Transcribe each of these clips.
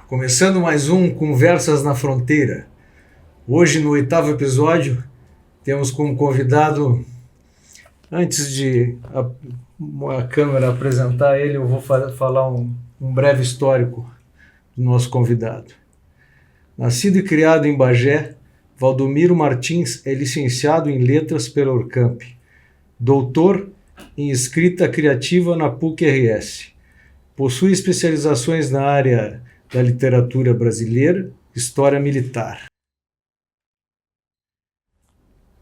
Começando mais um Conversas na Fronteira. Hoje, no 8º episódio, temos como convidado, antes de a câmera apresentar ele, eu vou falar um breve histórico do nosso convidado. Nascido e criado em Bagé, Valdomiro Martins é licenciado em Letras pela Urcamp, doutor em Escrita Criativa na PUC-RS. Possui especializações na área da literatura brasileira, história militar.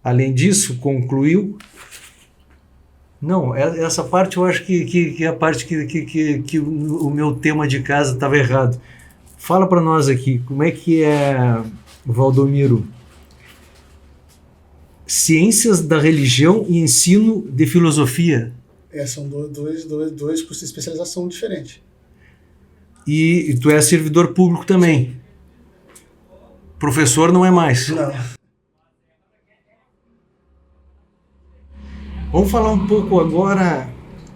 Além disso, concluiu... Não, essa parte eu acho que é a parte que o meu tema de casa estava errado. Fala para nós aqui, como é que é, Valdomiro? Ciências da Religião e Ensino de Filosofia. São dois cursos de especialização diferentes. E tu é servidor público também. Sim. Professor não é mais. Não. Vamos falar um pouco agora,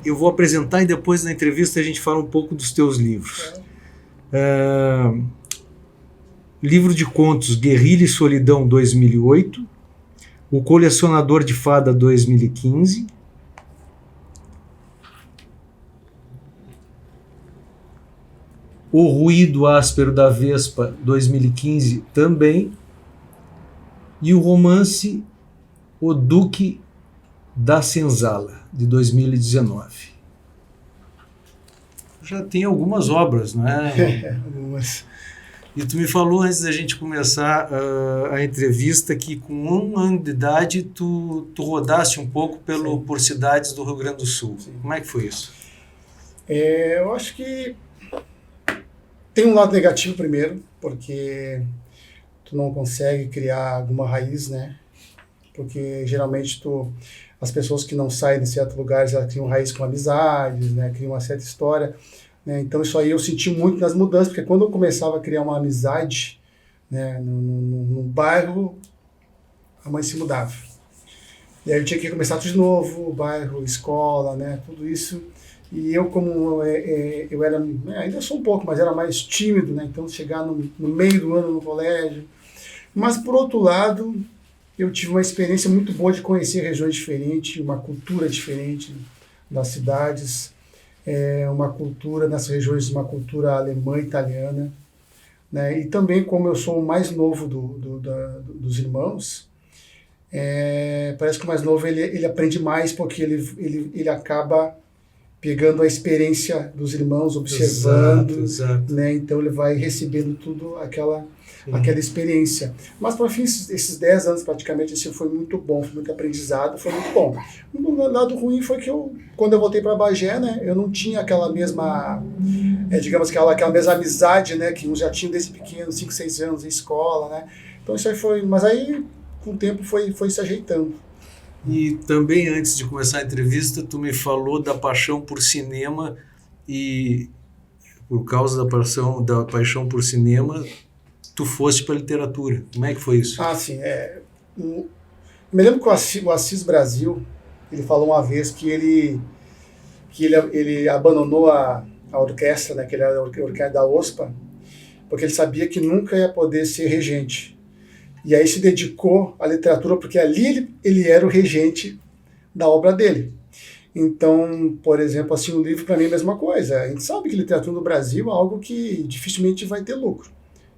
eu vou apresentar e depois na entrevista a gente fala um pouco dos teus livros. Livro de contos Guerrilha e Solidão 2008, O Colecionador de Fada 2015, O Ruído Áspero da Vespa 2015 também, e o romance O Duque da Senzala de 2019. Já tem algumas obras, não é? Algumas. E tu me falou antes da gente começar a entrevista que com 1 ano de idade tu rodaste um pouco por cidades do Rio Grande do Sul. Sim. Como é que foi isso? Eu acho que tem um lado negativo primeiro, porque tu não consegue criar alguma raiz, né? Porque geralmente as pessoas que não saem de certos lugares, elas criam raiz com amizades, né? Criam uma certa história. Né? Então isso aí eu senti muito nas mudanças, porque quando eu começava a criar uma amizade, né, no bairro, a mãe se mudava. E aí eu tinha que começar tudo de novo, bairro, escola, né, tudo isso. E eu, como eu era, ainda sou um pouco, mas era mais tímido, né, então chegar no meio do ano no colégio. Mas por outro lado, eu tive uma experiência muito boa de conhecer regiões diferentes, uma cultura diferente das cidades. Uma cultura nessas regiões, uma cultura alemã, italiana, né? E também, como eu sou o mais novo dos irmãos, parece que o mais novo ele aprende mais porque ele acaba pegando a experiência dos irmãos, observando, exato. Né? Então ele vai recebendo tudo aquela experiência. Mas, por fim, esses 10 anos praticamente, assim, foi muito bom, foi muito aprendizado, foi muito bom. O lado ruim foi que quando eu voltei para Bagé, né, eu não tinha aquela mesma, digamos, aquela mesma amizade, né, que uns já tinham desde pequeno, 5, 6 anos em escola, né. Então isso aí foi, mas aí com o tempo foi se ajeitando. E também antes de começar a entrevista, tu me falou da paixão por cinema e por causa da paixão por cinema, tu foste para a literatura. Como é que foi isso? Ah, sim. Me lembro que o Assis Brasil, ele falou uma vez que ele abandonou a orquestra, né, que ele era a orquestra da OSPA, porque ele sabia que nunca ia poder ser regente. E aí se dedicou à literatura, porque ali ele era o regente da obra dele. Então, por exemplo, assim, o livro para mim é a mesma coisa. A gente sabe que literatura no Brasil é algo que dificilmente vai ter lucro.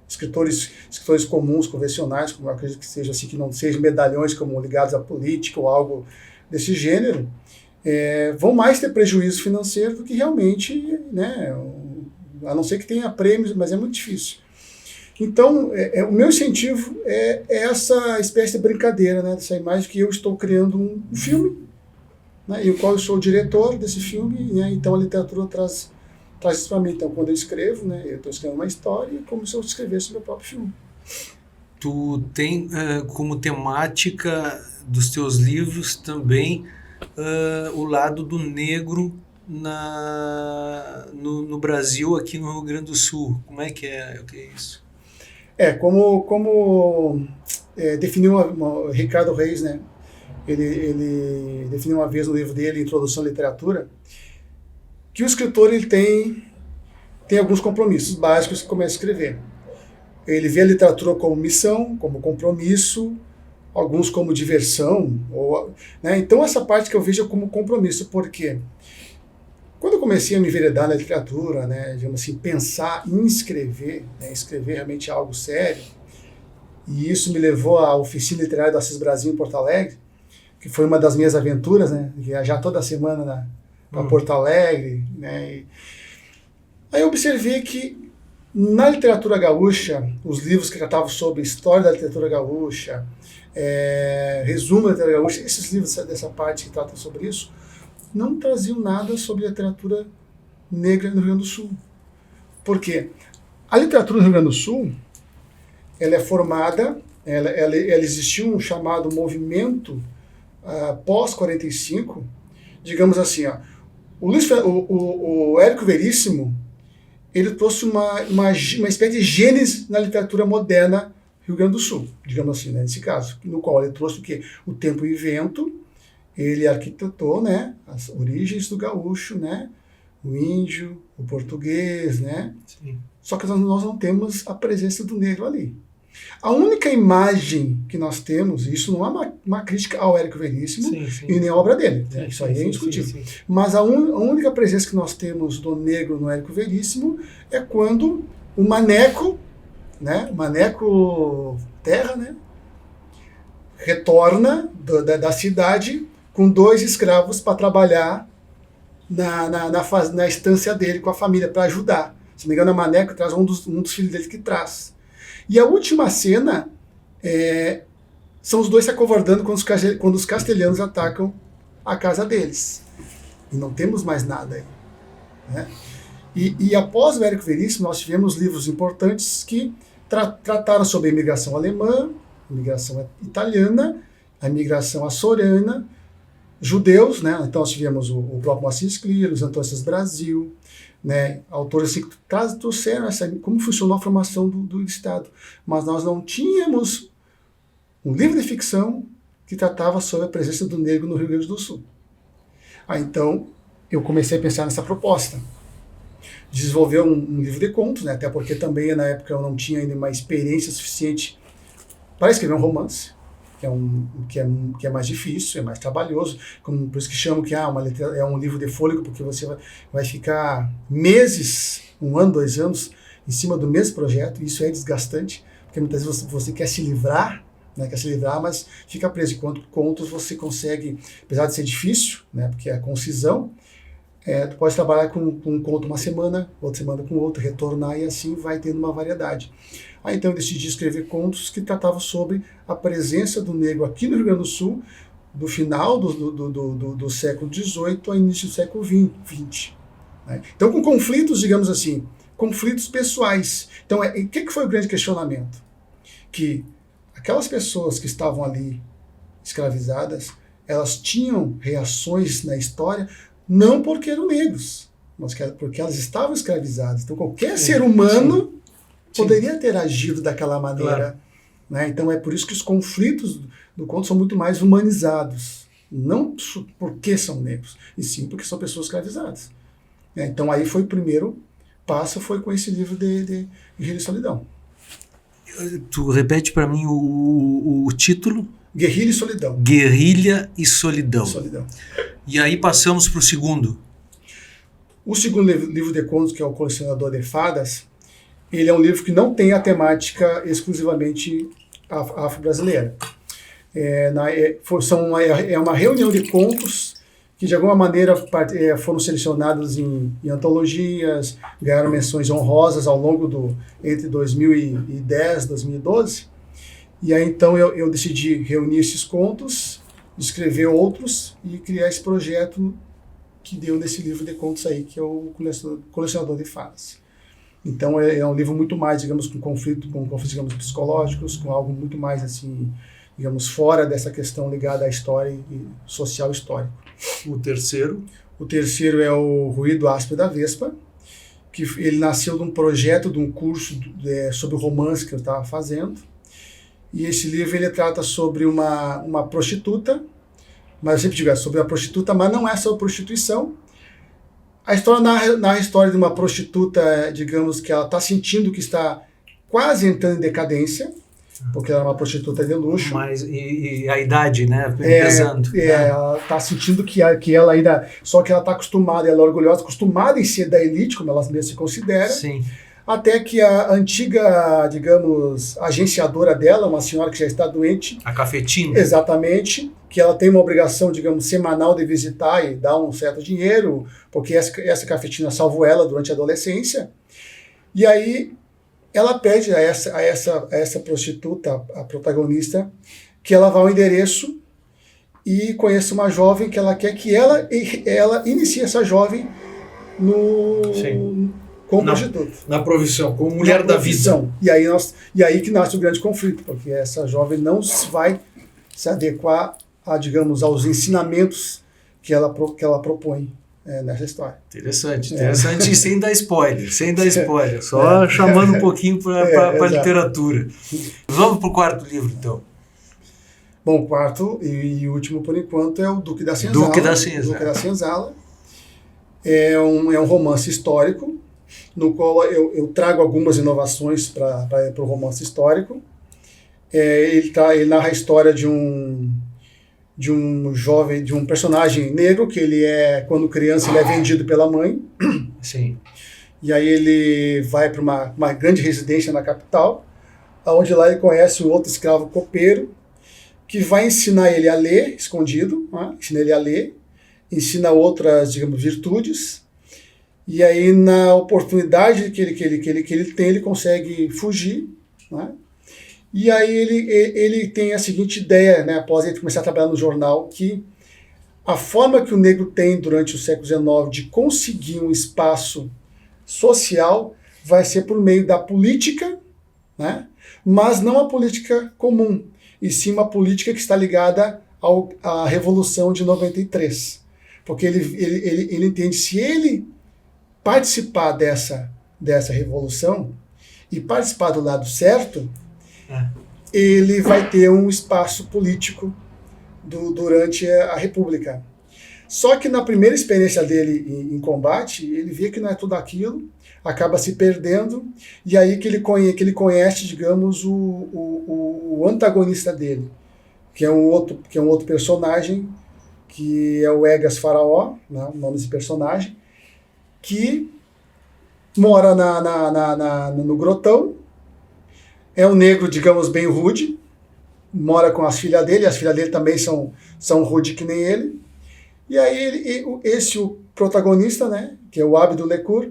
Escritores comuns, convencionais, como eu acredito que seja assim, que não sejam medalhões como ligados à política ou algo desse gênero, vão mais ter prejuízo financeiro do que realmente, né, a não ser que tenha prêmios, mas é muito difícil. Então, o meu incentivo é essa espécie de brincadeira, né, dessa imagem que eu estou criando um filme, né, e o qual eu sou o diretor desse filme, né, então a literatura traz isso para mim. Então, quando eu escrevo, né, eu estou escrevendo uma história como se eu escrevesse o meu próprio filme. Tu tem como temática dos teus livros também o lado do negro no Brasil, aqui no Rio Grande do Sul. Como é que é isso? Como definiu Ricardo Reis, né? Ele definiu uma vez no livro dele, Introdução à Literatura, que o escritor ele tem tem alguns compromissos básicos que começa a escrever. Ele vê a literatura como missão, como compromisso, alguns como diversão. Né? Então essa parte que eu vejo como compromisso, porque quando eu comecei a me enveredar na literatura, né, digamos assim, pensar em escrever, né, escrever realmente algo sério, e isso me levou à Oficina Literária do Assis Brasil em Porto Alegre, que foi uma das minhas aventuras, né, viajar toda semana para Porto Alegre. Né, aí eu observei que na literatura gaúcha, os livros que tratavam sobre história da literatura gaúcha, resumo da literatura gaúcha, esses livros dessa parte que tratam sobre isso, não traziam nada sobre a literatura negra no Rio Grande do Sul. Por quê? A literatura no Rio Grande do Sul, ela é formada, ela existiu um chamado movimento pós-45, digamos assim, ó, o Érico Veríssimo, ele trouxe uma espécie de gênese na literatura moderna Rio Grande do Sul, digamos assim, né, nesse caso, no qual ele trouxe o quê? O tempo e vento, ele arquitetou, né, as origens do gaúcho, né, o índio, o português, né? Sim. Só que nós não temos a presença do negro ali. A única imagem que nós temos, e isso não é uma crítica ao Érico Veríssimo, sim, e nem a obra dele, né? Isso aí é indiscutível. Sim. Mas a única presença que nós temos do negro no Érico Veríssimo é quando o Maneco, né, Maneco Terra, né, retorna da cidade com 2 escravos para trabalhar na estância dele com a família, para ajudar. Se não me engano, a Maneco traz um dos filhos dele que traz. E a última cena são os 2 se acovardando quando os castelhanos atacam a casa deles. E não temos mais nada aí. Né? E após o Érico Veríssimo, nós tivemos livros importantes que trataram sobre a imigração alemã, a imigração italiana, a imigração açoriana, judeus, né? Então nós tivemos o próprio Moacir Sclero, os Antônio Brasil, né? Autores assim, que trouxeram como funcionou a formação do Estado. Mas nós não tínhamos um livro de ficção que tratava sobre a presença do negro no Rio Grande do Sul. Então eu comecei a pensar nessa proposta. Desenvolver um livro de contos, né? Até porque também na época eu não tinha ainda uma experiência suficiente para escrever um romance, que é mais difícil, é mais trabalhoso, por isso que chamam que é um livro de fôlego, porque você vai ficar meses, 1 ano, 2 anos, em cima do mesmo projeto, e isso é desgastante, porque muitas vezes você quer se livrar, né, mas fica preso. Enquanto contos você consegue, apesar de ser difícil, né, porque é a concisão, tu pode trabalhar com um conto uma semana, outra semana com outro, retornar, e assim vai tendo uma variedade. Aí então eu decidi escrever contos que tratavam sobre a presença do negro aqui no Rio Grande do Sul, do final do século XVIII ao início do século XX. Né? Então com conflitos, digamos assim, conflitos pessoais. Então o que foi o grande questionamento? Que aquelas pessoas que estavam ali escravizadas, elas tinham reações na história, não porque eram negros, mas porque elas estavam escravizadas. Então qualquer ser humano poderia ter agido daquela maneira. Claro. Né? Então é por isso que os conflitos do conto são muito mais humanizados. Não porque são negros, e sim porque são pessoas escravizadas. Então aí foi o primeiro passo, foi com esse livro de Guerrilha e Solidão. Tu repete para mim o título? Guerrilha e Solidão. Guerrilha e Solidão. Solidão. E aí passamos para o segundo. O segundo livro de contos, que é o Colecionador de Fadas, ele é um livro que não tem a temática exclusivamente afro-brasileira. É uma reunião de contos que, de alguma maneira, foram selecionados em antologias, ganharam menções honrosas ao longo entre 2010 e 2012. E aí, então, eu decidi reunir esses contos, escrever outros e criar esse projeto que deu nesse livro de contos aí, que é o Colecionador de Fadas. Então é um livro muito mais, digamos, com conflitos, digamos, psicológicos, com algo muito mais, assim, digamos, fora dessa questão ligada à história e social histórico. O terceiro? O terceiro é o Ruído Áspero da Vespa, que ele nasceu de um projeto, de um curso sobre o romance que eu estava fazendo. E esse livro ele trata sobre uma prostituta, mas eu sempre digo, é sobre a prostituta, mas não é sobre prostituição, A história narra a história de uma prostituta, digamos que ela está sentindo que está quase entrando em decadência, porque ela é uma prostituta de luxo. Mas, e a idade, né? Pesando. Ela está sentindo que ela ainda... Só que ela está acostumada, ela é orgulhosa, acostumada em ser da elite, como ela mesma se considera. Sim. Até que a antiga, digamos, agenciadora dela, uma senhora que já está doente... A cafetina. Exatamente. Que ela tem uma obrigação, digamos, semanal de visitar e dar um certo dinheiro, porque essa cafetina salvou ela durante a adolescência. E aí ela pede a essa prostituta, a protagonista, que ela vá ao endereço e conheça uma jovem que ela quer que ela inicie essa jovem como prostituta. Na profissão, como mulher da vida. E aí que nasce o grande conflito, porque essa jovem não vai se adequar aos ensinamentos que ela propõe nessa história. Interessante. E sem dar spoiler, só chamando um pouquinho para a literatura. Vamos para o quarto livro, então. Bom, o quarto e último, por enquanto, é o Duque da Senzala. Duque da Senzala. É um romance histórico, no qual eu trago algumas inovações para o romance histórico. Ele narra a história de um jovem, de um personagem negro, que quando criança, ele é vendido pela mãe. Sim. E aí ele vai para uma grande residência na capital, onde lá ele conhece um outro escravo copeiro, que vai ensinar ele a ler, escondido, né? Ensina ele a ler, ensina outras, digamos, virtudes. E aí, na oportunidade que ele tem, ele consegue fugir, né? E aí ele tem a seguinte ideia, né, após ele começar a trabalhar no jornal, que a forma que o negro tem durante o século XIX de conseguir um espaço social vai ser por meio da política, né, mas não a política comum, e sim uma política que está ligada à Revolução de 93. Porque ele entende, se ele participar dessa revolução e participar do lado certo, ele vai ter um espaço político durante a República. Só que na primeira experiência dele em combate, ele vê que não é tudo aquilo, acaba se perdendo, e aí que ele conhece, digamos, o antagonista dele, que é um outro personagem, que é o Egas Faraó, né, o nome desse personagem, que mora no grotão. É um negro, digamos, bem rude, mora com as filhas dele também são rude que nem ele. E aí o protagonista, né, que é o Abdul Lecour,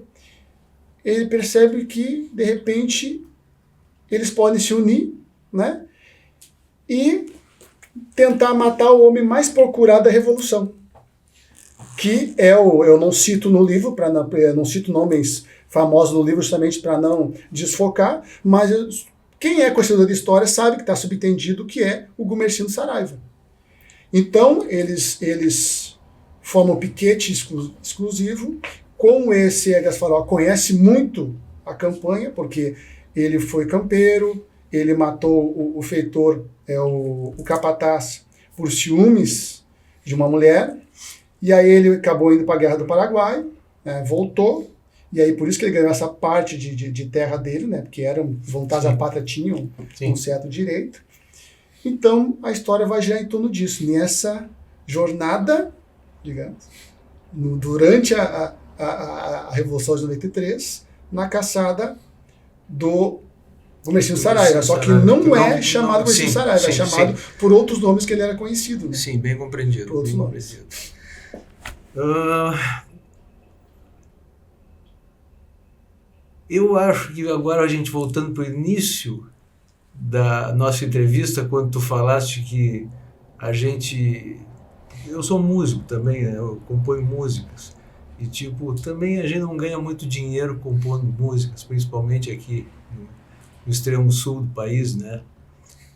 ele percebe que, de repente, eles podem se unir, né, e tentar matar o homem mais procurado da Revolução, que eu não cito no livro, eu não cito nomes famosos no livro justamente para não desfocar, mas quem é conhecedor de história sabe que está subentendido que é o Gumercindo Saraiva. Então, eles formam um piquete exclusivo. Com esse Egas Faraó, conhece muito a campanha, porque ele foi campeiro, ele matou o feitor, o capataz, por ciúmes de uma mulher, e aí ele acabou indo para a Guerra do Paraguai, né, voltou. E aí, por isso que ele ganhou essa parte de terra dele, né? Porque eram voluntários da pátria, tinham um certo direito. Então, a história vai girar em torno disso. Nessa jornada, digamos, durante a Revolução de 93, na caçada do Gumercindo Saraiva. Só que não é chamado Gumercindo Saraiva, é chamado por outros nomes que ele era conhecido. Né? Sim, bem compreendido. Por outros nomes. Eu acho que agora a gente voltando para o início da nossa entrevista, quando tu falaste que eu sou músico também, né? Eu componho músicas, e também a gente não ganha muito dinheiro compondo músicas, principalmente aqui no extremo sul do país, né?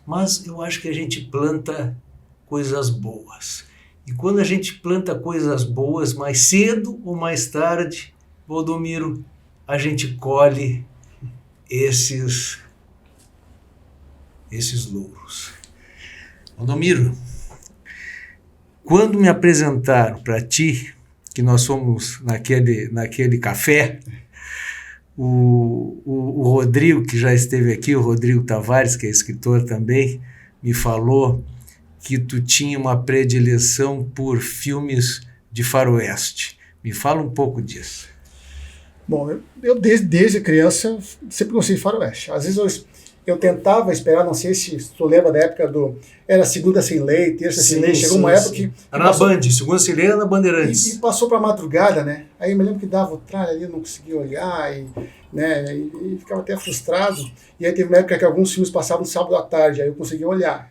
Mas eu acho que a gente planta coisas boas, e quando a gente planta coisas boas, mais cedo ou mais tarde, Valdomiro, a gente colhe esses louros. Valdomiro, quando me apresentaram para ti, que nós fomos naquele café, o Rodrigo, que já esteve aqui, o Rodrigo Tavares, que é escritor também, me falou que tu tinha uma predileção por filmes de faroeste. Me fala um pouco disso. Bom, eu desde criança sempre gostei de faroeste. Às vezes eu tentava esperar, não sei se tu lembra da época era Segunda Sem Lei, Terça Sem Lei, chegou uma época que... Era na Band, Segunda Sem Lei era na Bandeirantes. E passou para madrugada, né? Aí eu me lembro que dava o tralho ali, eu não conseguia olhar, e ficava até frustrado. E aí teve uma época que alguns filmes passavam no sábado à tarde, aí eu conseguia olhar.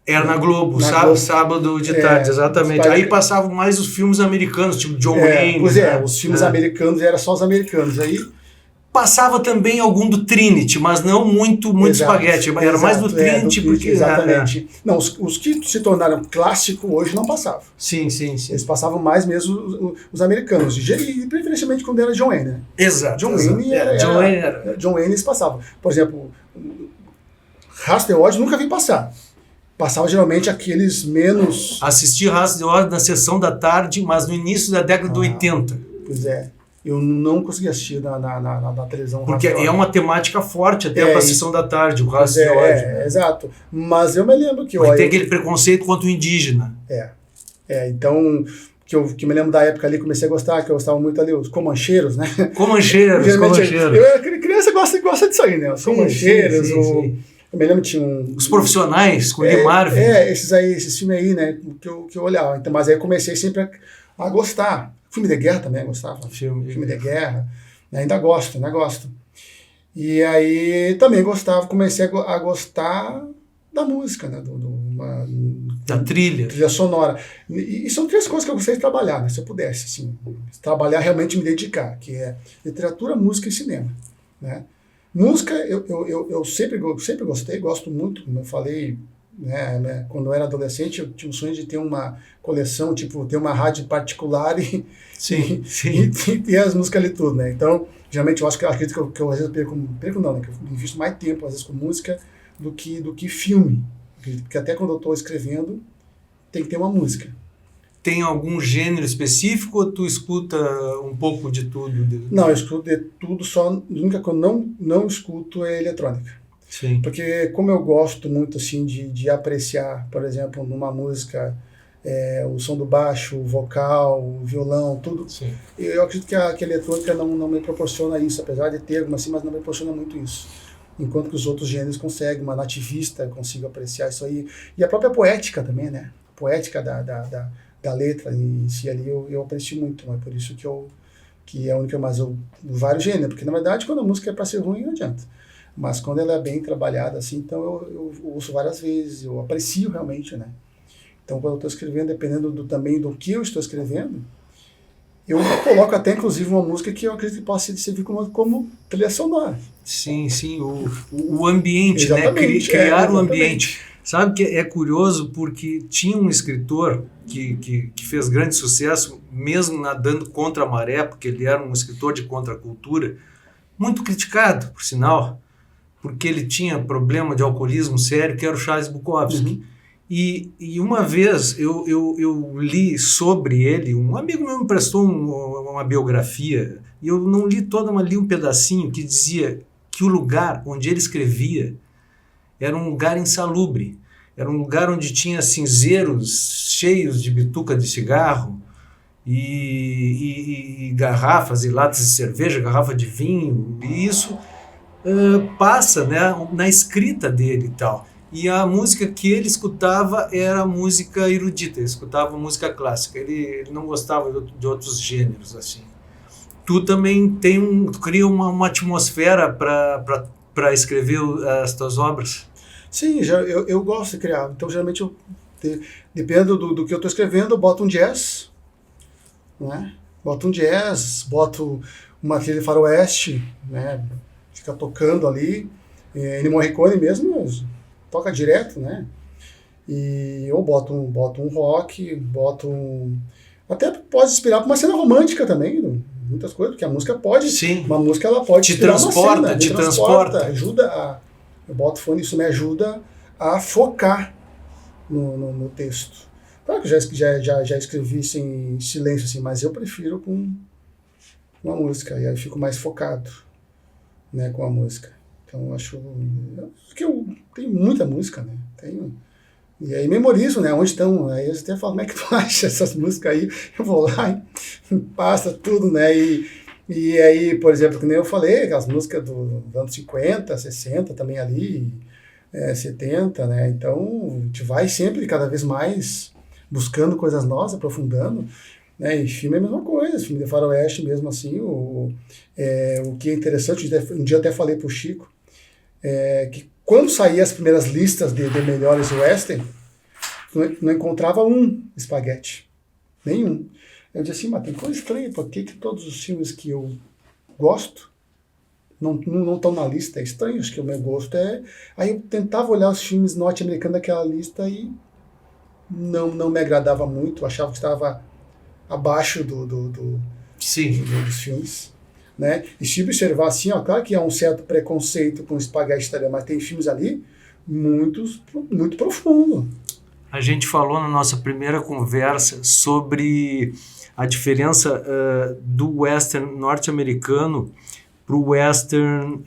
Era na Globo, sábado de tarde, exatamente. Aí passavam mais os filmes americanos, tipo John Wayne. Pois os filmes americanos, era só os americanos. Aí passava também algum do Trinity, mas não muito espaguete. Era mais do Trinity, porque... Exatamente. Não, os que se tornaram clássico hoje não passavam. Sim. Eles passavam mais mesmo os americanos. E preferencialmente quando era John Wayne, né? Exato. John Wayne eles passavam. Por exemplo, Rastro de Ódio nunca vi passar. Passava geralmente aqueles menos... Assisti Rastro de Ódio na sessão da tarde, mas no início da década de 80. Pois é. Eu não consegui assistir na televisão. Porque é uma temática forte até para a sessão da tarde, o Rastro de Ódio. Exato. Mas eu me lembro que... tem aquele preconceito contra o indígena. Então... Que eu me lembro da época ali, comecei a gostar, que eu gostava muito ali, os comancheiros, né? Comancheiros. Criança gosta disso aí, né? Os comancheiros, sim. Eu me lembro que tinha os profissionais, com o Lee Marvin. Esses filmes aí, né? Que eu olhava. Então, mas aí eu comecei sempre a gostar. Filme de guerra também eu gostava. Filme de guerra. Ainda gosto. E aí também comecei a gostar da música, né? Da trilha sonora. E são 3 coisas que eu gostaria de trabalhar, né? Se eu pudesse, assim, trabalhar, realmente me dedicar, que é literatura, música e cinema, né? Música, eu sempre gostei, gosto muito, como eu falei, né, quando eu era adolescente, eu tinha um sonho de ter uma coleção, tipo, ter uma rádio particular e ter as músicas ali tudo, né? Então, geralmente, acredito que eu às vezes perco não, né? Que eu invisto mais tempo, às vezes, com música do que filme. Porque até quando eu estou escrevendo, tem que ter uma música. Tem algum gênero específico ou tu escuta um pouco de tudo? Não, eu escuto de tudo, só a única coisa que eu não escuto é eletrônica. Sim. Porque como eu gosto muito assim de apreciar, por exemplo, numa música, o som do baixo, o vocal, o violão, tudo, sim. Eu acredito que a eletrônica não me proporciona isso, apesar de ter alguma assim, mas não me proporciona muito isso. Enquanto que os outros gêneros conseguem, uma nativista consigo apreciar isso aí. E a própria poética também, né? A poética da letra em si ali eu aprecio muito, é por isso que é a única, mas vários gêneros, porque na verdade quando a música é para ser ruim não adianta, mas quando ela é bem trabalhada assim, então eu ouço várias vezes, eu aprecio realmente, né? Então quando eu estou escrevendo, dependendo também do que eu estou escrevendo, eu coloco até inclusive uma música que eu acredito que possa servir como trilha sonora. Sim, o ambiente, exatamente, né? Criar o ambiente. Sabe que é curioso porque tinha um escritor que fez grande sucesso, mesmo nadando contra a maré, porque ele era um escritor de contracultura, muito criticado, por sinal, porque ele tinha problema de alcoolismo sério, que era o Charles Bukowski. Uhum. E uma vez eu li sobre ele, um amigo meu me prestou uma biografia, e eu não li toda, mas li um pedacinho que dizia que o lugar onde ele escrevia era um lugar insalubre, era um lugar onde tinha cinzeiros cheios de bituca de cigarro e garrafas e latas de cerveja, garrafa de vinho, e isso passa, né, na escrita dele e tal. E a música que ele escutava era música erudita, ele escutava música clássica, ele não gostava de outros gêneros, assim. Tu também cria uma atmosfera para escrever as tuas obras? Sim, eu gosto de criar. Então, geralmente, dependendo do que eu estou escrevendo, eu boto um jazz, né? Boto uma trilha de faroeste, né? Fica tocando ali. Ennio Morricone mesmo toca direto, né? E eu boto um rock, até pode inspirar para uma cena romântica também, muitas coisas, porque a música pode... Sim. Uma música, ela pode te transporta, te transporta. Eu boto fone, isso me ajuda a focar no texto. Claro que eu já escrevi em silêncio, assim, mas eu prefiro com uma música, e aí eu fico mais focado, né, com a música. Então eu acho que eu tenho muita música, né? E aí memorizo, né? Onde estão. Aí eu até falo, como é que tu acha essas músicas aí? Eu vou lá e passa tudo, né? E aí, por exemplo, que nem eu falei, aquelas músicas dos anos 50, 60 também ali, 70, né? Então, a gente vai sempre cada vez mais buscando coisas novas, aprofundando, né? E filme é a mesma coisa, filme de faroeste mesmo assim. O que é interessante, um dia eu até falei pro Chico, que quando saíam as primeiras listas de melhores western, não encontrava um espaguete. Nenhum. Eu disse assim, mas tem coisa estranha, por que todos os filmes que eu gosto não estão na lista? É estranho, acho que o meu gosto é... Aí eu tentava olhar os filmes norte-americanos daquela lista e não me agradava muito, achava que estava abaixo Sim. dos filmes. Né? E se observar assim, ó, claro que há um certo preconceito com espaguete italiano, mas tem filmes ali muito profundo. A gente falou na nossa primeira conversa sobre a diferença do western norte-americano para o western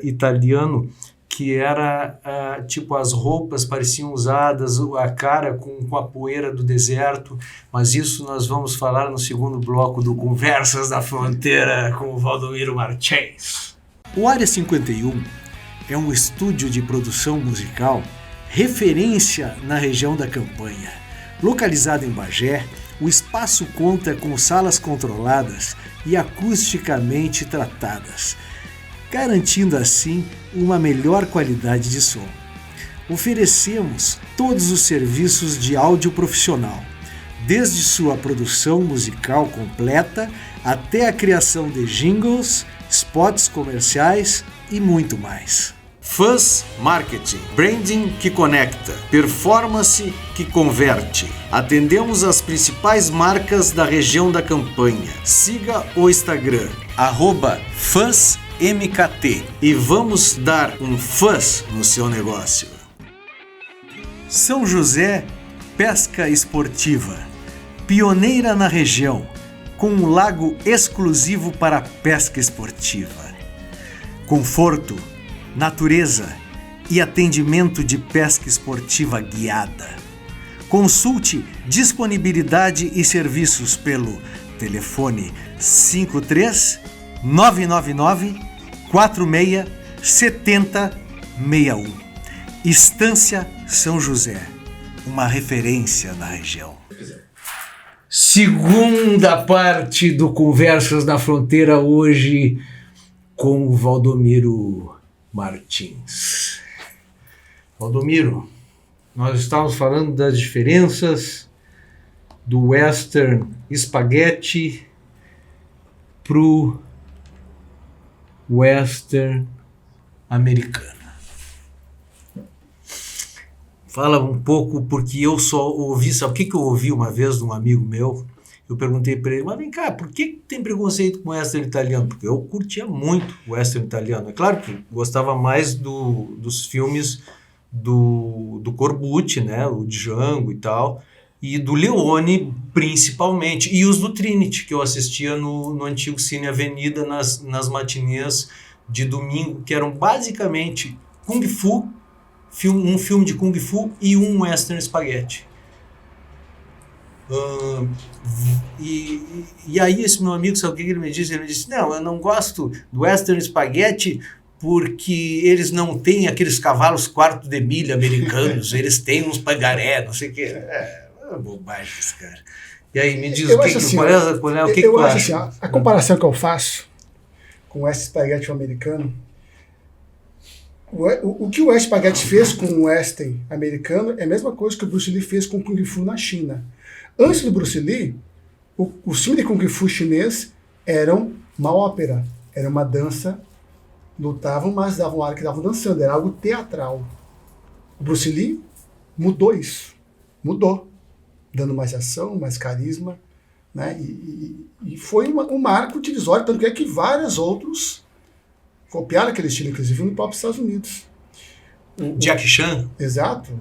italiano, que era tipo as roupas pareciam usadas, a cara com a poeira do deserto, mas isso nós vamos falar no segundo bloco do Conversas da Fronteira com o Valdomiro Martins. O Área 51 é um estúdio de produção musical referência na região da Campanha. Localizado em Bagé, o espaço conta com salas controladas e acusticamente tratadas, garantindo assim uma melhor qualidade de som. Oferecemos todos os serviços de áudio profissional, desde sua produção musical completa até a criação de jingles, spots comerciais e muito mais. Fuzz Marketing, branding que conecta, performance que converte. Atendemos as principais marcas da região da Campanha. Siga o Instagram, @FuzzMKT, e vamos dar um fuzz no seu negócio. São José Pesca Esportiva, pioneira na região, com um lago exclusivo para pesca esportiva. Conforto, natureza e atendimento de pesca esportiva guiada. Consulte disponibilidade e serviços pelo telefone 53 999 46 7061. Estância São José, uma referência na região. Segunda parte do Conversas na Fronteira, hoje com o Valdomiro Martins. Valdomiro, nós estávamos falando das diferenças do western espaguete pro western americano. Fala um pouco, porque eu só ouvi, sabe o que eu ouvi uma vez de um amigo meu? Eu perguntei para ele, mas vem cá, por que tem preconceito com o western italiano? Porque eu curtia muito o western italiano. É claro que gostava mais dos filmes do Corbucci, né? O Django e tal, e do Leone principalmente, e os do Trinity, que eu assistia no antigo Cine Avenida, nas matinês de domingo, que eram basicamente Kung Fu, um filme de Kung Fu e um western spaghetti. E aí esse meu amigo, sabe o que ele me disse? Ele me disse, não, eu não gosto do western spaghetti porque eles não têm aqueles cavalos quarto de milha americanos, eles têm uns pagaré, não sei o que. É bobagem esse cara. E aí me diz, o que tu acha? Assim, a comparação que eu faço com o western spaghetti americano, o que o western spaghetti fez com o western americano é a mesma coisa que o Bruce Lee fez com o Kung Fu na China. Antes do Bruce Lee, os filmes de Kung Fu chinês eram uma ópera, era uma dança, lutavam, mas davam ar que estavam dançando, era algo teatral. O Bruce Lee mudou isso, dando mais ação, mais carisma, né? E foi um marco divisório, tanto que vários outros copiaram aquele estilo, inclusive no próprio Estados Unidos. Jackie Chan? Exato.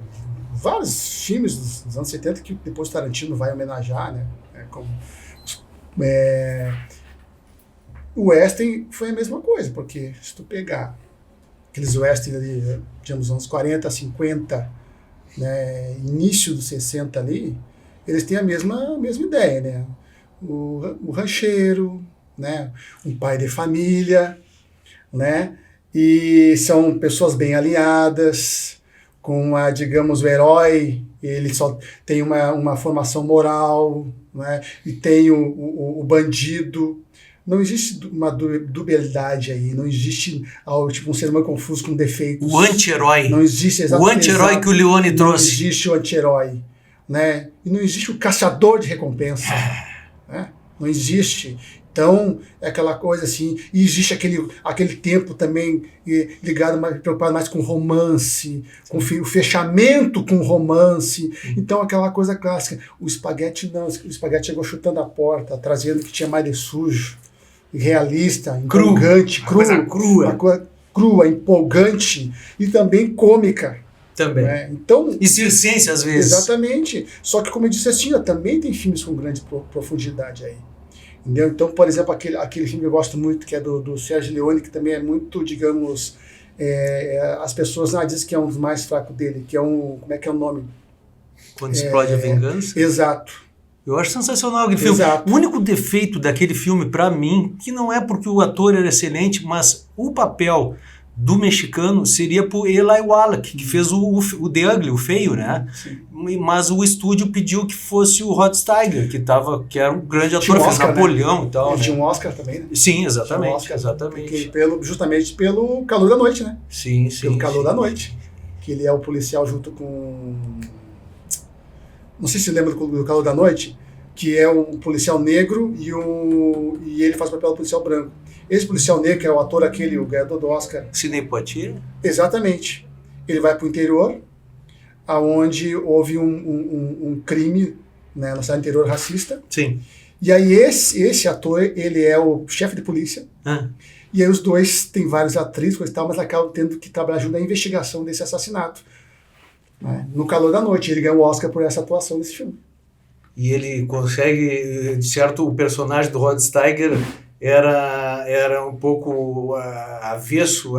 vários filmes dos anos 70 que depois Tarantino vai homenagear, né? O western foi a mesma coisa, porque se tu pegar aqueles western ali, digamos, anos 40, 50, né, início dos 60 ali, eles têm a mesma ideia, né? O rancheiro, né? Um pai de família, né? E são pessoas bem alinhadas, com, digamos, o herói, ele só tem uma formação moral, né? E tem o bandido. Não existe uma dualidade aí, não existe tipo um ser humano confuso com defeitos. O anti-herói. Não existe o anti-herói que o Leone trouxe. Não existe o anti-herói, né? E não existe o caçador de recompensa, né? Não existe. Então, é aquela coisa assim, e existe aquele tempo também ligado, preocupado mais com romance, com o fechamento com romance. Então, aquela coisa clássica. O espaguete não, o espaguete chegou chutando a porta, trazendo que tinha mais de sujo, realista, empolgante, crua. Uma coisa crua, empolgante e também cômica. Também. Né? Então, e circense, às vezes. Exatamente. Só que, como eu disse assim, também tem filmes com grande profundidade aí. Entendeu? Então, por exemplo, aquele filme que eu gosto muito, que é do Sergio Leone, que também é muito, digamos, as pessoas dizem que é um dos mais fracos dele, que é como é que é o nome? Quando Explode a Vingança? Exato. Eu acho sensacional aquele filme. O único defeito daquele filme, pra mim, que não é porque o ator era excelente, mas o papel do mexicano seria pro Eli Wallach, que fez o The Ugly, o feio, né? Sim. Mas o estúdio pediu que fosse o Rod Steiger, que era um grande ator, fez Napoleão, né? E tal. Ele tinha um Oscar também, né? Sim, exatamente. Oscar, exatamente. Justamente pelo Calor da Noite, né? Sim. Pelo Calor da Noite. Que ele é o policial junto com... Não sei se lembra do Calor da Noite, que é um policial negro e ele faz o papel do policial branco. Esse policial negro, que é o ator o ganhador do Oscar. Sidney Poitier? Exatamente. Ele vai para o interior, aonde houve um crime, né, na cidade interior racista. Sim. E aí esse ator, ele é o chefe de polícia. E aí os dois têm vários atrizes, coisa e tal, mas acabam tendo que trabalhar junto na investigação desse assassinato. Né? No Calor da Noite, ele ganhou o Oscar por essa atuação nesse filme. E ele consegue, de certo, o personagem do Rod Steiger era um pouco avesso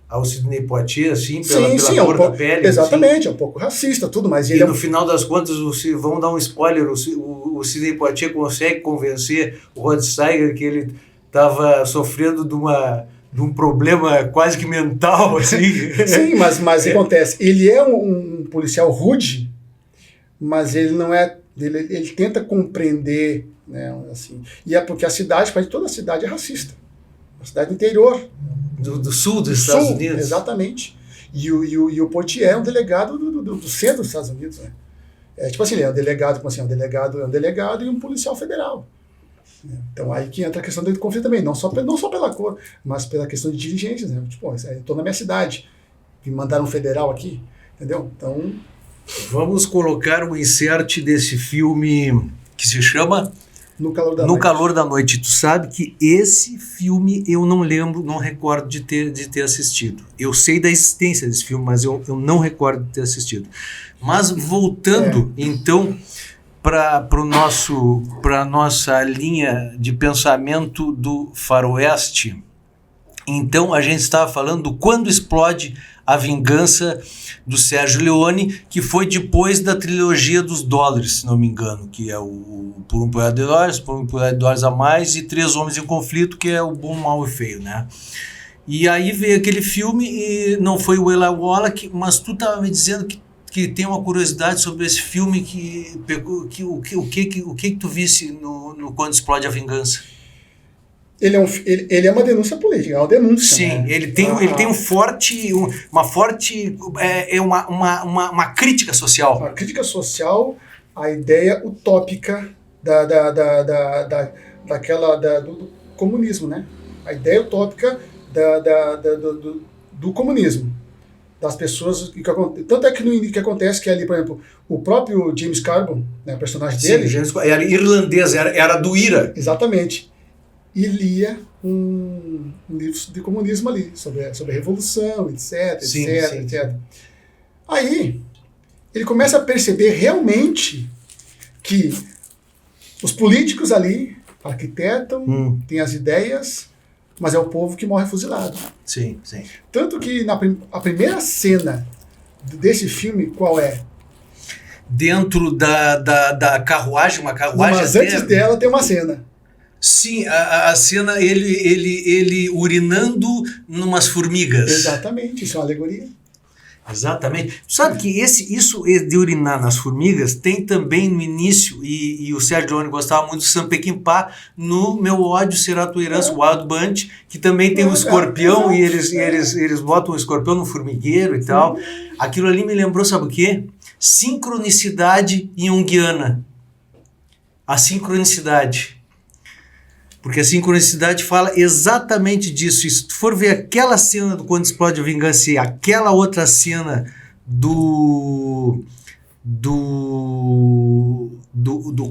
ao Sidney Poitier, assim, pela cor da pele. Exatamente, assim. É um pouco racista, tudo, mas ele... E no final das contas, vamos dar um spoiler, o Sidney Poitier consegue convencer o Rod Steiger que ele estava sofrendo de um problema quase que mental, assim. Sim, mas o que acontece? Ele é um policial rude, mas ele não é... Ele tenta compreender, né, assim. E é porque toda a cidade é racista. A cidade do interior. Do sul dos Estados Unidos. Exatamente. E o Poitier é um delegado do centro dos Estados Unidos, né? Tipo assim, ele é um delegado, como assim, é um delegado e um policial federal. Então aí que entra a questão do conflito também, não só pela cor, mas pela questão de diligências, né? Tipo, eu estou na minha cidade, me mandaram um federal aqui, entendeu? Então... Vamos colocar um insert desse filme que se chama No Calor da Noite. Tu sabe que esse filme eu não lembro, não recordo de ter assistido. Eu sei da existência desse filme, mas eu não recordo de ter assistido. Mas voltando, então, para a nossa linha de pensamento do faroeste, então a gente estava falando do Quando Explode a Vingança, do Sergio Leone, que foi depois da trilogia dos dólares, se não me engano, que é o Por um Punhado de Dólares, Por um Punhado de Dólares a Mais e Três Homens em Conflito, que é o Bom, Mal e Feio, né? E aí veio aquele filme e não foi o Eli Wallach, mas tu estava me dizendo que tem uma curiosidade sobre esse filme o que tu visse no Quando Explode a Vingança? Ele é uma denúncia política, é uma denúncia. Sim, né? ele tem uma crítica social. Uma crítica social, a ideia utópica do comunismo, né? A ideia utópica do comunismo. Das pessoas... Tanto é que acontece que ali, por exemplo, o próprio James Carbon, né, o personagem dele... Sim, era irlandês, era do IRA. Exatamente. E lia um livro de comunismo ali, sobre a revolução, etc. Aí, ele começa a perceber realmente que os políticos ali arquitetam, têm as ideias, mas é o povo que morre fuzilado. Sim, sim. Tanto que a primeira cena desse filme, qual é? Dentro da carruagem, uma carruagem... Mas antes dela tem uma cena. Sim, a cena, ele urinando numas formigas. Exatamente, isso é uma alegoria. Exatamente. Sabe que isso de urinar nas formigas tem também no início, e o Sérgio Leone gostava muito do Sam Peckinpah, no Meu Ódio Será Tua Herança, Wild Bunch, que também tem um escorpião, e eles botam um escorpião no formigueiro e tal. Aquilo ali me lembrou, sabe o quê? Sincronicidade junguiana. A sincronicidade. Porque a sincronicidade fala exatamente disso. E se tu for ver aquela cena do Quando Explode a Vingança e aquela outra cena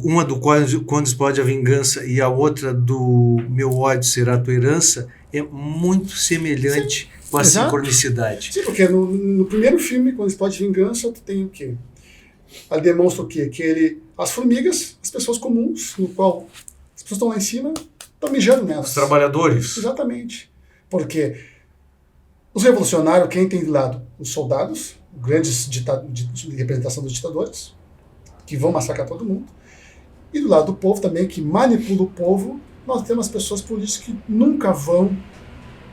uma do Quando Explode a Vingança e a outra do Meu Ódio Será a Tua Herança, é muito semelhante com a sincronicidade. Sim, porque no primeiro filme, Quando Explode a Vingança, tu tem o quê? Ela demonstra o quê? Que as formigas, as pessoas comuns, no qual as pessoas estão lá em cima, estão mijando nelas. Os trabalhadores. Exatamente. Porque os revolucionários, quem tem de lado? Os soldados, grandes de representação dos ditadores, que vão massacrar todo mundo. E do lado do povo também, que manipula o povo, nós temos pessoas políticas que nunca vão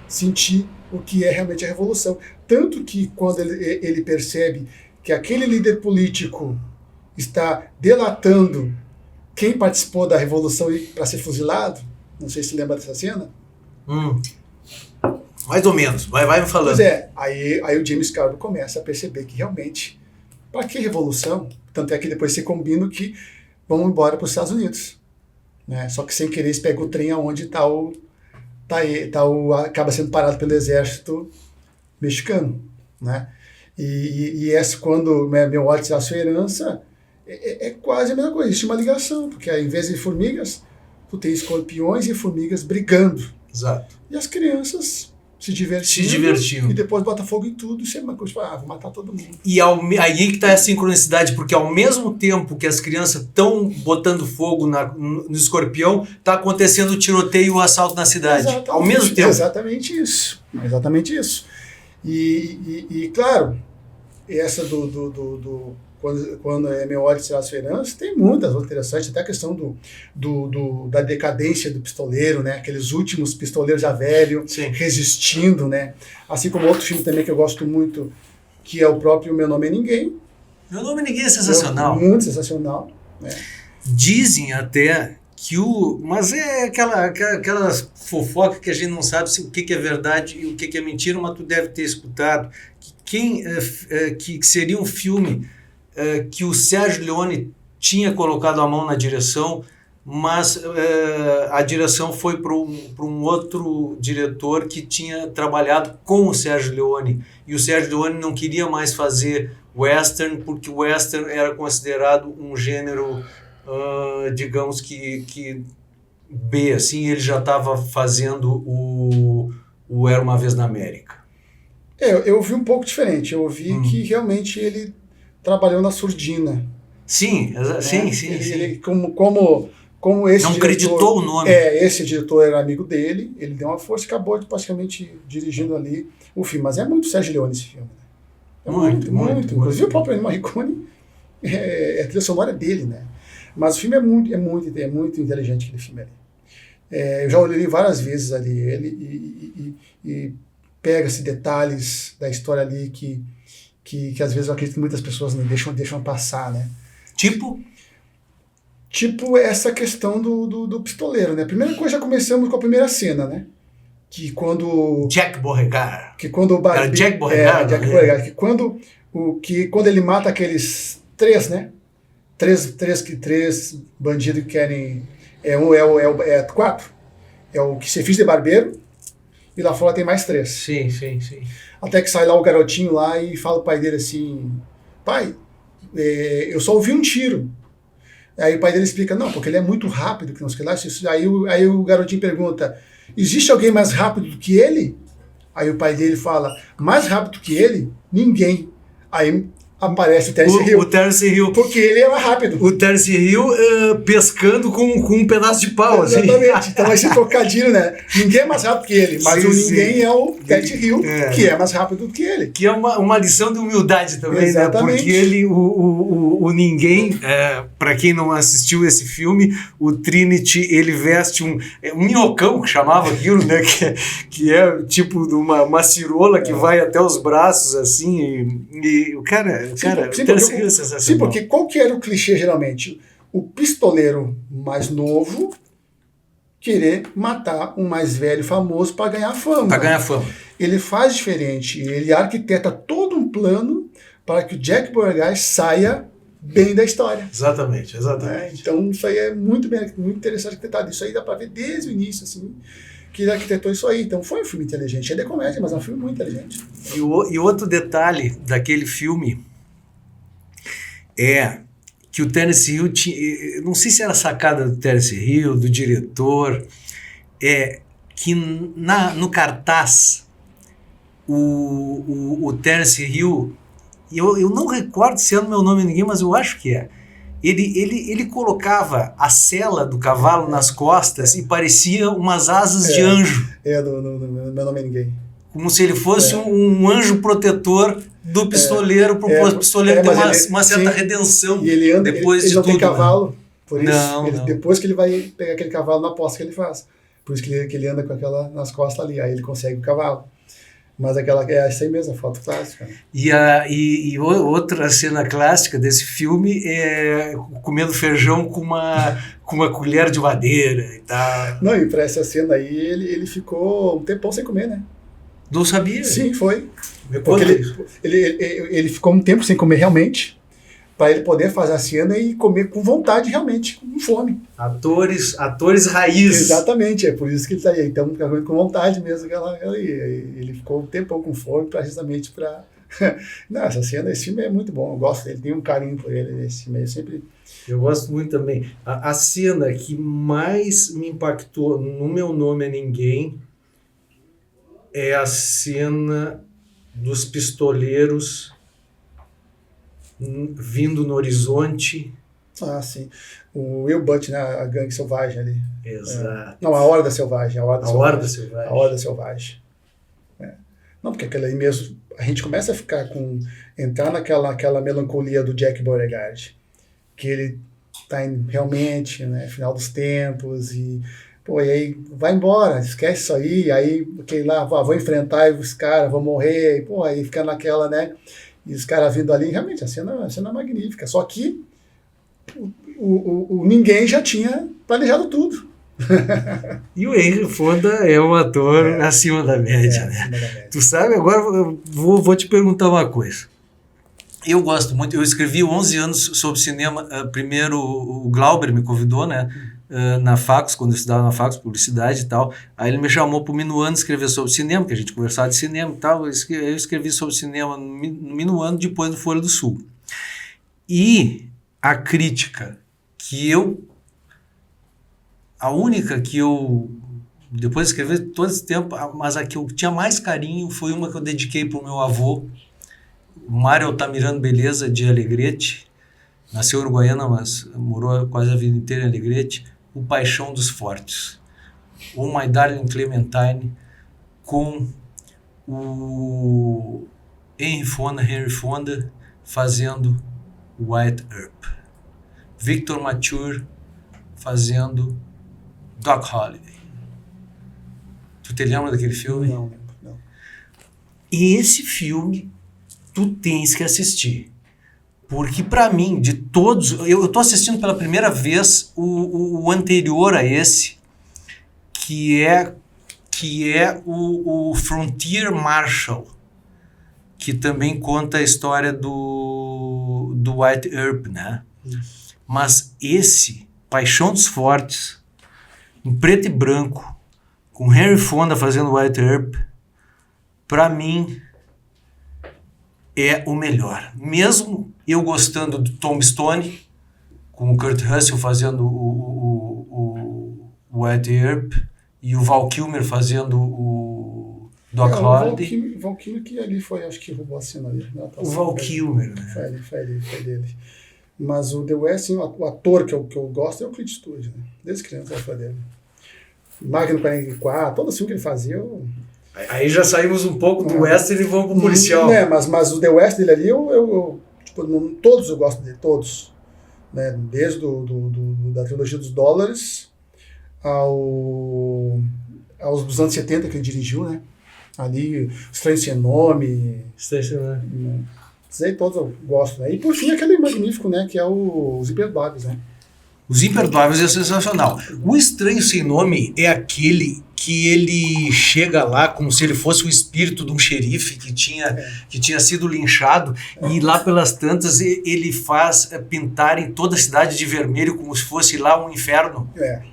sentir o que é realmente a revolução. Tanto que quando ele percebe que aquele líder político está delatando quem participou da revolução para ser fuzilado, não sei se lembra dessa cena. Mais ou menos, vai me falando. Pois é, aí o James Carville começa a perceber que realmente, para que revolução? Tanto é que depois se combina que vão embora para os Estados Unidos. Né? Só que sem querer eles pegam o trem aonde acaba sendo parado pelo exército mexicano. Né? E essa, quando Meu Ódio Será a Sua Herança, é quase a mesma coisa, existe uma ligação, porque ao invés de formigas, tu tem escorpiões e formigas brigando. Exato. E as crianças se divertiam. E depois bota fogo em tudo, e é uma coisa, vou matar todo mundo. E aí que está a sincronicidade, porque ao mesmo tempo que as crianças estão botando fogo no escorpião, está acontecendo o tiroteio e o assalto na cidade. Exatamente, ao mesmo tempo. Exatamente isso. Exatamente isso. E claro, essa quando é Meu Ódio Será a Sua Herança, tem muitas outras interessantes, até a questão da decadência do pistoleiro, né? Aqueles últimos pistoleiros já velhos, resistindo, né? Assim como outro filme também que eu gosto muito, que é o próprio Meu Nome é Ninguém. Meu Nome é Ninguém é sensacional. Muito sensacional. Né? Dizem até que mas é aquela fofoca que a gente não sabe o que é verdade e o que é mentira, mas tu deve ter escutado, que seria um filme que o Sérgio Leone tinha colocado a mão na direção, mas a direção foi para um outro diretor que tinha trabalhado com o Sérgio Leone, e o Sérgio Leone não queria mais fazer western, porque o western era considerado um gênero, digamos que B, assim, ele já estava fazendo o Era Uma Vez na América. Eu ouvi um pouco diferente, eu ouvi que realmente ele trabalhou na surdina. Sim, né? sim. Ele, como esse não diretor, acreditou o nome. Esse diretor era amigo dele, ele deu uma força e acabou praticamente dirigindo ali o filme. Mas é muito Sérgio Leone esse filme. É muito. Inclusive o próprio Ennio Morricone, a trilha sonora dele, né? Mas o filme é muito inteligente, aquele filme ali. Eu já olhei várias vezes ali ele e pega-se detalhes da história ali que às vezes eu acredito que muitas pessoas não deixam passar, né? Tipo essa questão do pistoleiro, né? A primeira coisa, já começamos com a primeira cena, né? Que quando... Jack Beauregard. Que quando o barbeiro... Jack Beauregard. Jack Beauregard. Que quando ele mata aqueles três, né? Três bandidos que querem... Quatro. É o que você fez de barbeiro, e lá fora tem mais 3. Sim. Até que sai lá o garotinho lá e fala pro pai dele assim: pai, eu só ouvi um tiro. Aí o pai dele explica: não, porque ele é muito rápido, que não sei lá. Aí o garotinho pergunta: existe alguém mais rápido do que ele? Aí o pai dele fala: mais rápido que ele? Ninguém. Aí aparece o Terence Hill. O Terence Hill. Porque ele é mais rápido. O Terence Hill pescando com um pedaço de pau. Exatamente. Assim. Então esse trocadilho, né? Ninguém é mais rápido que ele, mas ninguém é o Terence Hill, que é mais rápido do que ele. Que é uma lição de humildade também, exatamente. Né? Porque ele, o ninguém, para quem não assistiu esse filme, o Trinity, ele veste um minhocão, que chamava aquilo, né? Que é tipo de uma cirola que vai até os braços, assim, e o cara... Sim, porque qual que era o clichê geralmente? O pistoleiro mais novo querer matar um mais velho famoso para ganhar fama. Para ganhar fama. Ele faz diferente, ele arquiteta todo um plano para que o Jack Beauregard saia bem da história. Exatamente. Então isso aí é muito interessante arquitetado. Isso aí dá para ver desde o início, assim, que ele arquitetou isso aí. Então foi um filme inteligente. É de comédia, mas é um filme muito inteligente. E outro detalhe daquele filme é que o Terence Hill tinha, não sei se era sacada do Terence Hill, do diretor, que no cartaz o Terence Hill, eu não recordo se é no Meu Nome Ninguém, mas eu acho que é. Ele colocava a sela do cavalo nas costas e parecia umas asas de anjo. No Meu Nome Ninguém. Como se ele fosse um anjo protetor do pistoleiro, para o pistoleiro ter uma certa redenção. E ele anda, depois ele de não tudo, tem cavalo, por isso. Não. Depois que ele vai pegar aquele cavalo na aposta que ele faz. Por isso que ele anda com aquela nas costas ali, aí ele consegue o cavalo. Mas é essa aí mesmo, a foto clássica. E outra cena clássica desse filme é comendo feijão com uma colher de madeira e tal. Não, e para essa cena aí, ele ficou um tempão sem comer, né? Não sabia? Sim, foi. Porque ele ficou um tempo sem comer realmente, para ele poder fazer a cena e comer com vontade realmente, com fome. Atores raiz. Exatamente, é por isso que ele está aí. Então, com vontade mesmo. Ele ficou um tempão com fome, justamente para... Não, esse filme é muito bom, eu gosto dele, tenho um carinho por ele, esse filme sempre... Eu gosto muito também. A cena que mais me impactou no Meu Nome é Ninguém é a cena dos pistoleiros vindo no horizonte. Ah, sim. O Will Butt, né? A gangue selvagem ali. Exato. Não, a Horda Selvagem. A Horda Selvagem. Não, porque aquela aí mesmo, a gente começa a entrar naquela melancolia do Jack Beauregard, que ele tá realmente, né, final dos tempos e aí vai embora, esquece isso aí aquele lá, vou enfrentar os caras, vou morrer, aí fica naquela, né, e os caras vindo ali, realmente a cena é magnífica, só que o ninguém já tinha planejado tudo. E o Henry Fonda é um ator acima da média, né? Acima da média. Tu sabe, agora eu vou te perguntar uma coisa. Eu gosto muito, eu escrevi 11 anos sobre cinema, primeiro o Glauber me convidou, né, na Facos, quando eu estudava na Facos, publicidade e tal, aí ele me chamou para o Minuano escrever sobre cinema, que a gente conversava de cinema e tal, eu escrevi sobre cinema no Minuano, depois do Folha do Sul. E a crítica a única que eu, depois de escrever todo esse tempo, mas a que eu tinha mais carinho foi uma que eu dediquei para o meu avô, Mário Altamirano Beleza, de Alegrete, nasceu em Uruguaiana, mas morou quase a vida inteira em Alegrete, O Paixão dos Fortes, Oh My Darling Clementine, com o Henry Fonda fazendo Wyatt Earp, Victor Mature fazendo Doc Holliday. Tu te lembra daquele filme? Não. E esse filme tu tens que assistir. Porque para mim, de todos... Eu tô assistindo pela primeira vez o anterior a esse, que é o Frontier Marshal, que também conta a história do Wyatt Earp, né? Mas esse, Paixão dos Fortes, em preto e branco, com Henry Fonda fazendo Wyatt Earp, para mim é o melhor. Mesmo eu gostando do Tombstone, com o Kurt Russell fazendo o Wyatt Earp e o Val Kilmer fazendo Doc Holliday. O Val Kilmer que ali foi, acho que roubou a cena ali. Né? O Val Kilmer, né? Foi dele. Mas o The West, o ator que eu gosto é o Clint Eastwood, né? Desde criança eu fã dele. Máquina 44, todo filme que ele fazia, Aí já saímos um pouco do western e vamos pro policial. Mas o The West dele ali, tipo, todos eu gosto dele, todos. Né? Desde da trilogia dos dólares aos dos anos 70 que ele dirigiu, né? Ali, Estranho Sem Nome. Esses aí todos eu gosto, né? E por fim aquele magnífico, né? Que é Os Imperdoáveis, né? Os Imperdoáveis é sensacional. O Estranho Sem Nome é aquele que ele chega lá como se ele fosse o espírito de um xerife que tinha sido linchado e lá pelas tantas ele faz pintarem toda a cidade de vermelho como se fosse lá um inferno.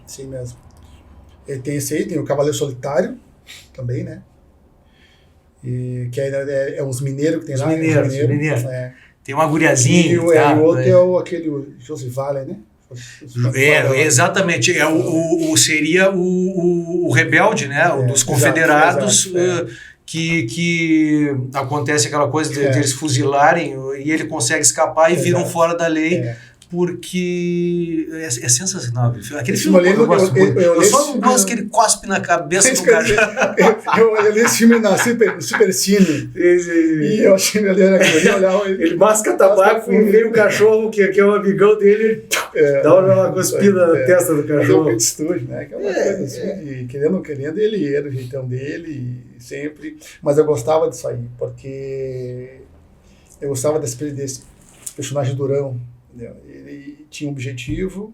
Sim mesmo. Ele tem esse aí, tem o Cavaleiro Solitário também, né? E, que é uns mineiros que tem os lá. Mineiros. Tem uma guriazinha. E o outro é aquele José Vale, né? Exatamente. Seria o rebelde, né? O dos confederados, exato. Que acontece aquela coisa de eles fuzilarem e ele consegue escapar e viram fora da lei. Porque é sensacional. Aquele filme eu gosto muito. Eu só não gosto que ele cospe na cabeça do cara. Eu li esse filme na Super Cine. E eu achei ele ele masca tabaco e vem o cachorro, que é o amigão dele, dá uma cuspida na testa do cachorro. É um estúdio, né? Que é uma coisa assim, e querendo, ele era o jeitão dele, sempre. Mas eu gostava disso aí, porque eu gostava desse personagem durão. Ele tinha um objetivo,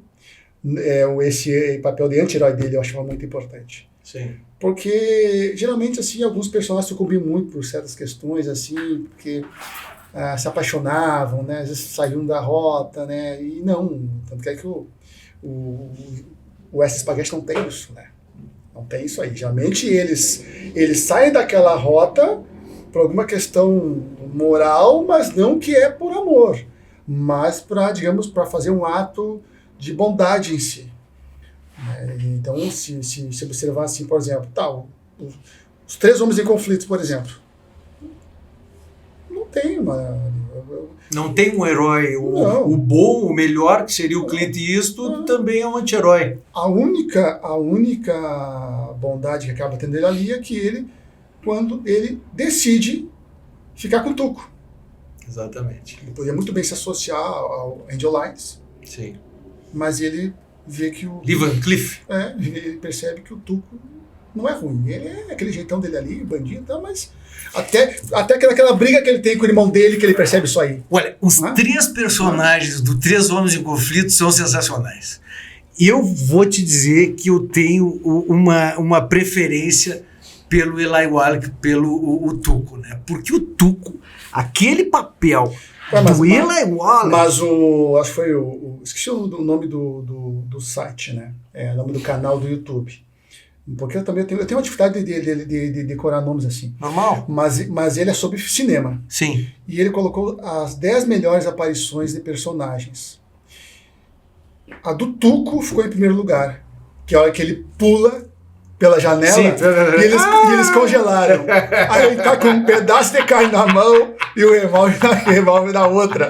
esse papel de anti-herói dele eu achava muito importante. Sim. Porque geralmente assim alguns personagens sucumbiam muito por certas questões assim, porque se apaixonavam, né, às vezes saíam da rota, né, e não, tanto que é que o S Spaghetti não tem isso, né? Não tem isso aí. Geralmente eles saem daquela rota por alguma questão moral, mas não que é por amor, mas para fazer um ato de bondade em si. Então, se observar assim, por exemplo, os 3 homens em conflito, por exemplo, não tem não tem um herói. O bom, o melhor, que seria o Clint Eastwood, também é um anti-herói. A única bondade que acaba tendo ele ali é que quando ele decide ficar com o Tuco. Exatamente. Ele poderia muito bem se associar ao Angel Lines. Sim. Mas ele vê que Lee Van Cleef. Ele percebe que o Tuco não é ruim. Ele é aquele jeitão dele ali, bandido, mas até aquela briga que ele tem com o irmão dele, que ele percebe isso aí. Olha, os 3 personagens do 3 Homens em Conflito são sensacionais. Eu vou te dizer que eu tenho uma preferência pelo Eli Wallach, pelo o Tuco, né? Porque o Tuco, aquele papel do Eli Wallach... Mas acho que foi esqueci o nome do site, né? O nome do canal do YouTube. Porque eu tenho uma dificuldade de decorar nomes assim. Normal. Mas ele é sobre cinema. Sim. E ele colocou as 10 melhores aparições de personagens. A do Tuco ficou em primeiro lugar. Que é a hora que ele pula pela janela. Sim. E eles congelaram. Aí ele tá com um pedaço de carne na mão e o revólver na outra.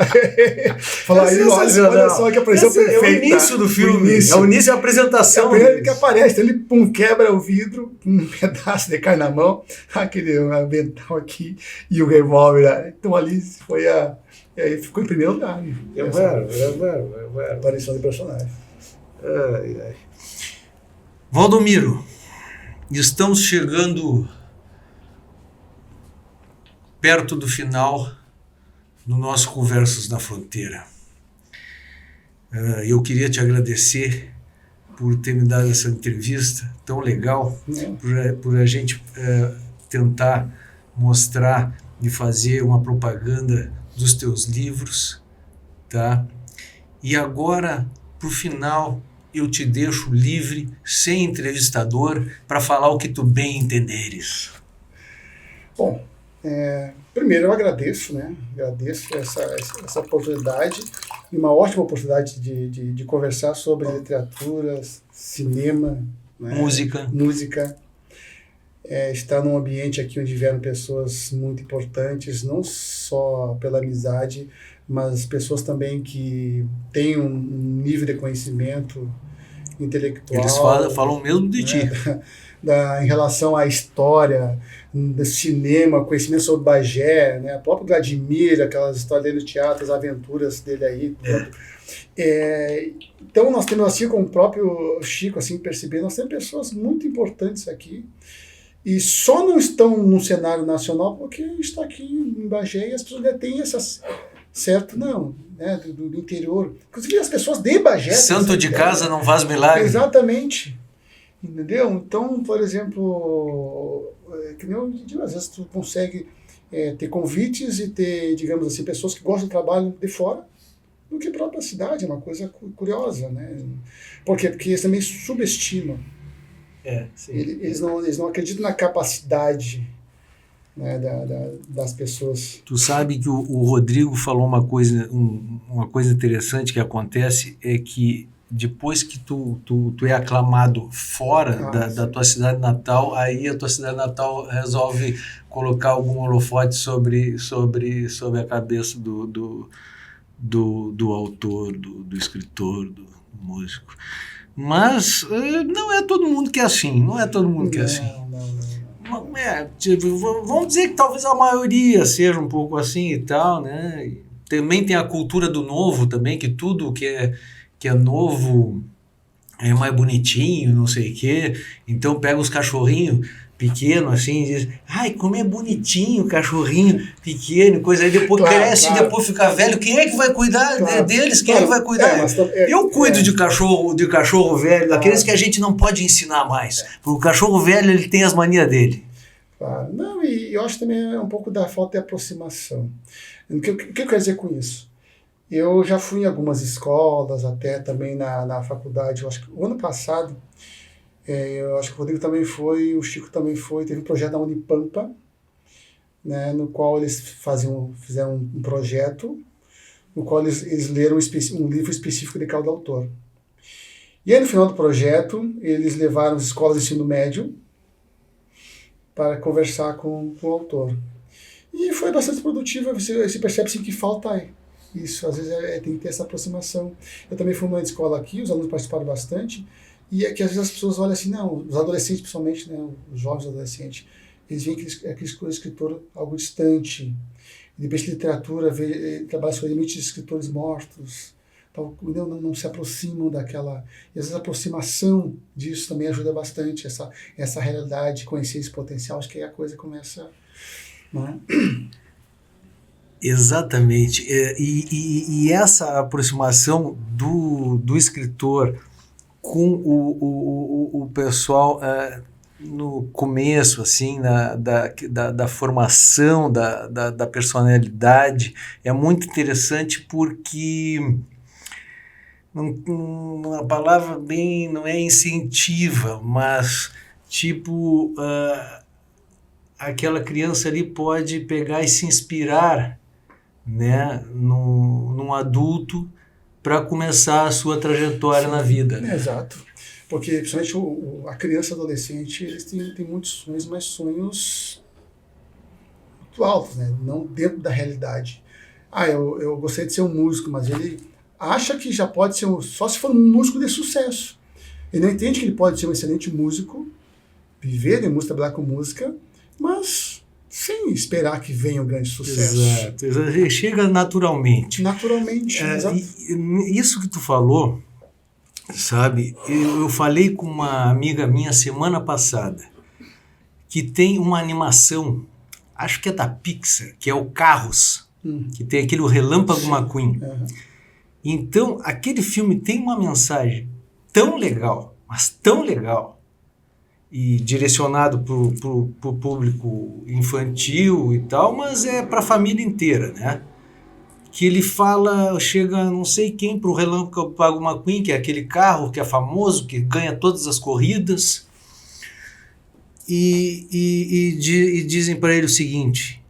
Fala aí, olha só que apareceu perfeita. É o início do filme. É o início da apresentação. É o primeiro que aparece. Ele quebra o vidro, um pedaço de carne na mão, aquele avental aqui e o revólver. Então ali foi aí ficou em primeiro lugar. É a aparição do personagem. Valdomiro, estamos chegando perto do final do nosso Conversas na Fronteira. Eu queria te agradecer por ter me dado essa entrevista tão legal, por a gente tentar mostrar e fazer uma propaganda dos teus livros, tá? E agora, pro final, eu te deixo livre, sem entrevistador, para falar o que tu bem entenderes. Bom, primeiro eu agradeço, né? Agradeço essa oportunidade e uma ótima oportunidade de conversar sobre literatura, cinema, né? Música. estar num ambiente aqui onde vieram pessoas muito importantes, não só pela amizade, mas pessoas também que têm um nível de conhecimento intelectual. Eles falam mesmo de ti. Em relação à história, do cinema, conhecimento sobre Bagé, né? O próprio Vladimir, aquelas histórias dele no teatro, as aventuras dele aí. Então nós temos, assim como o próprio Chico assim percebeu, nós temos pessoas muito importantes aqui e só não estão no cenário nacional porque está aqui em Bagé e as pessoas ainda têm essas certo não, né, do interior, inclusive as pessoas de Bagé. Santo de casa não faz milagre. Exatamente, entendeu? Então, por exemplo, que nem eu digo, às vezes tu consegue ter convites e ter, digamos assim, pessoas que gostam do trabalho de fora do que a própria cidade, é uma coisa curiosa, né? Por quê? Porque eles também subestimam. Eles não acreditam na capacidade, né, das pessoas. Tu sabe que o Rodrigo falou uma coisa interessante que acontece, é que depois que tu é aclamado fora da tua cidade natal, aí a tua cidade natal resolve colocar algum holofote sobre a cabeça do autor, do escritor, do músico. Mas não é todo mundo que é assim, não. Vamos dizer que talvez a maioria seja um pouco assim e tal, né? E também tem a cultura do novo também, que tudo que é novo é mais bonitinho, não sei o quê. Então pega os cachorrinhos pequeno assim, e diz, ai, como é bonitinho, cachorrinho pequeno, coisa aí, depois cresce, depois fica velho, quem é que vai cuidar deles? Quem é que vai cuidar? Eu cuido de cachorro velho, daqueles que a gente não pode ensinar mais, porque o cachorro velho, ele tem as manias dele. Não, e eu acho também um pouco da falta de aproximação. O que eu quero dizer com isso? Eu já fui em algumas escolas, até também na faculdade, eu acho que o ano passado, eu acho que o Rodrigo também foi, o Chico também foi, teve um projeto da Unipampa, né, no qual eles fizeram um projeto, no qual eles leram um livro específico de cada autor. E aí no final do projeto, eles levaram as escolas de ensino médio para conversar com o autor. E foi bastante produtivo, você percebe assim, que falta isso, às vezes tem que ter essa aproximação. Eu também fui numa escola aqui, os alunos participaram bastante, e é que às vezes as pessoas olham assim, não, os adolescentes principalmente, né, os jovens adolescentes, eles veem aquele escritor algo distante, de repente literatura, trabalha com limites de escritores mortos, não se aproximam daquela, e às vezes a aproximação disso também ajuda bastante, essa realidade, conhecer esse potencial, acho que aí a coisa começa, né? Exatamente, e essa aproximação do escritor com o pessoal no começo, assim, da formação da personalidade, é muito interessante porque uma palavra bem, não é incentiva, mas tipo, aquela criança ali pode pegar e se inspirar, né, num adulto para começar a sua trajetória na vida. Exato. Porque, principalmente, a criança e o adolescente, eles têm muitos sonhos, mas sonhos muito altos, né? Não dentro da realidade. Eu gostaria de ser um músico, mas ele acha que já pode ser só se for um músico de sucesso. Ele não entende que ele pode ser um excelente músico, viver de música, trabalhar com música, mas sem esperar que venha um grande sucesso. Exato. Chega naturalmente. Exato. Isso que tu falou, sabe, eu falei com uma amiga minha semana passada, que tem uma animação, acho que é da Pixar, que é o Carros, que tem aquele Relâmpago McQueen. Então, aquele filme tem uma mensagem tão legal, mas tão legal, e direcionado para o público infantil e tal, mas é para a família inteira, né? Que ele fala, chega não sei quem para o Relâmpago McQueen, que é aquele carro que é famoso, que ganha todas as corridas, e dizem para ele o seguinte: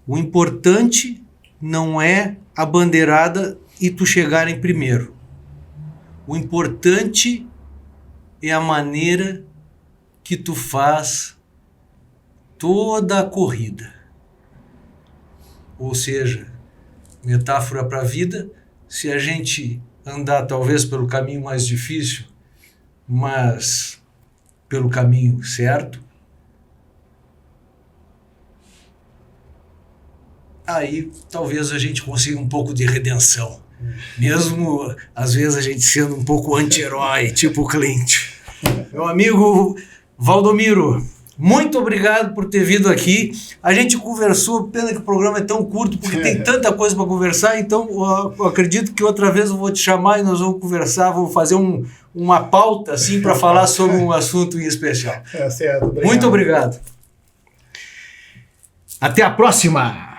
o importante não é a bandeirada e tu chegar em primeiro. O importante é a maneira que tu faz toda a corrida. Ou seja, metáfora para a vida, se a gente andar talvez pelo caminho mais difícil, mas pelo caminho certo, aí talvez a gente consiga um pouco de redenção. Mesmo, às vezes, a gente sendo um pouco anti-herói, tipo o Clint. Meu amigo Valdomiro, muito obrigado por ter vindo aqui. A gente conversou, pena que o programa é tão curto, porque tem tanta coisa para conversar, então eu acredito que outra vez eu vou te chamar e nós vamos conversar, vamos fazer uma pauta assim para falar sobre um assunto em especial. Certo, obrigado. Muito obrigado. Até a próxima!